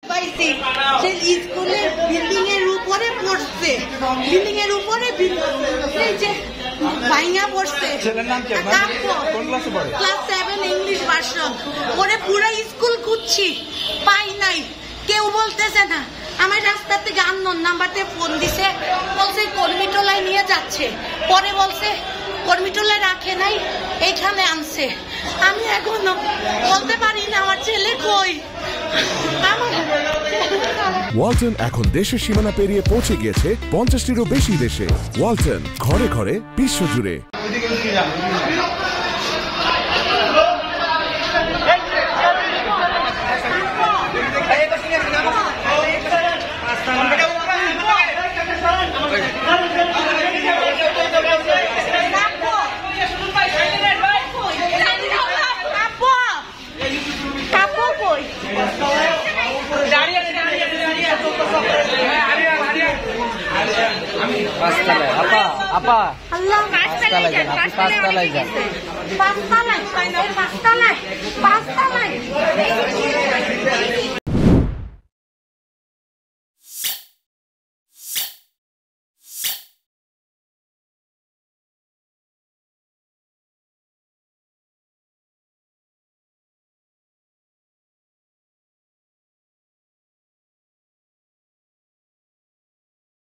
পাইছি যে স্কুলের বিল্ডিং এর উপরে পড়ছে, বিল্ডিং এর উপরে এই যে ভাইঙা পড়ছে। Class 7 English version. ওরে পুরো স্কুল খুঁজছি, পাই নাই, কেউ বলতেছে না। আমার রাস্তা থেকে আননোন নাম্বার দিয়ে ফোন দিছে, বলছে কর্মীটোলায় নিয়ে যাচ্ছে। পরে বলছে কর্মীটোলায় রাখে নাই, এইখানে আনছে। আমি এখনো বলতে পারি না আমার ছেলে কই। ওয়ালটন এখন দেশের সীমানা পেরিয়ে পৌঁছে গিয়েছে 50টিরও বেশি দেশে। ওয়ালটন, ঘরে ঘরে বিশ্বজুড়ে। আপা আল্লাহ পাঁচতলায় যান, আপনি পাঁচতলায় যান। পাঁচতলায়